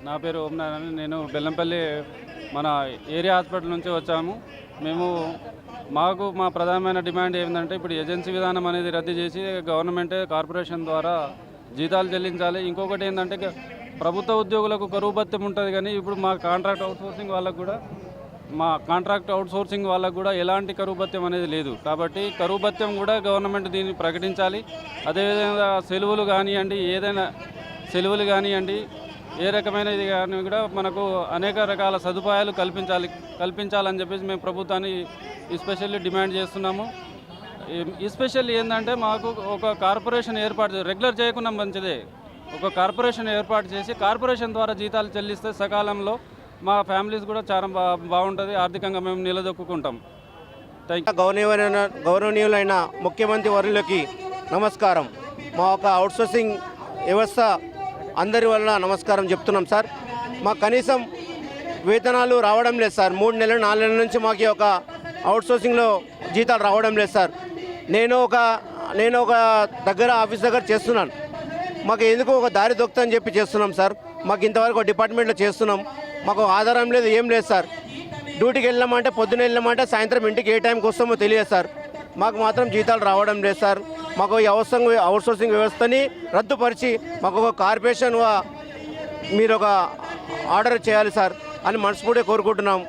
నా పేరు ఓంనారాయణ. నేను బెల్లంపల్లి మన ఏరియా హాస్పిటల్ నుంచి వచ్చాము. మేము మా ప్రధానమైన డిమాండ్ ఏంటంటే ఇప్పుడు ఏజెన్సీ విధానం అనేది రద్దు చేసి గవర్నమెంటే కార్పొరేషన్ ద్వారా జీతాలు చెల్లించాలి. ఇంకొకటి ఏంటంటే ప్రభుత్వ ఉద్యోగులకు కరువు భత్యం ఉంటుంది, కానీ ఇప్పుడు మా కాంట్రాక్ట్ అవుట్సోర్సింగ్ వాళ్ళకు కూడా ఎలాంటి కరువు భత్యం అనేది లేదు. కాబట్టి కరువు భత్యం కూడా గవర్నమెంట్ దీన్ని ప్రకటించాలి. అదేవిధంగా సెలవులు కానివ్వండి, ఏ రకమైన ఇది కానీ కూడా మనకు అనేక రకాల సదుపాయాలు కల్పించాలని చెప్పేసి మేము ప్రభుత్వాన్ని ఎస్పెషల్లీ డిమాండ్ చేస్తున్నాము. ఎస్పెషల్లీ ఏంటంటే మాకు ఒక కార్పొరేషన్ రెగ్యులర్ చేయకుండా మంచిదే. ఒక కార్పొరేషన్ ఏర్పాటు చేసి కార్పొరేషన్ ద్వారా జీతాలు చెల్లిస్తే సకాలంలో మా ఫ్యామిలీస్ కూడా చాలా బాగుంటుంది, ఆర్థికంగా మేము నిలదొక్కుంటాం. గౌరవనీయులైన ముఖ్యమంత్రి వర్యులకి నమస్కారం. మా ఒక అవుట్సోర్సింగ్ వ్యవస్థ అందరి వల్ల నమస్కారం చెప్తున్నాం సార్. మాకు కనీసం వేతనాలు రావడం లేదు సార్. 3 నెలలు 4 నెలల నుంచి మాకు ఒక అవుట్సోర్సింగ్లో జీతాలు రావడం లేదు సార్. నేను ఒక ఆఫీస్ దగ్గర చేస్తున్నాను. మాకు ఎందుకు ఒక దారి దొక్కుతుందని చెప్పి చేస్తున్నాం సార్. మాకు ఇంతవరకు డిపార్ట్మెంట్లో చేస్తున్నాం, మాకు ఆధారం లేదు, ఏం లేదు సార్. డ్యూటీకి వెళ్ళామంటే పొద్దున్న వెళ్ళామంటే సాయంత్రం ఇంటికి ఏ టైంకి వస్తామో తెలియదు సార్. మాకు మాత్రం జీతాలు రావడం లేదు సార్. మాకు ఈ అవుట్సోర్సింగ్ వ్యవస్థని రద్దుపరిచి మాకు ఒక కార్పొరేషన్ మీరు ఒక ఆర్డర్ చేయాలి సార్ అని మనస్ఫూర్తిగా కోరుకుంటున్నాం.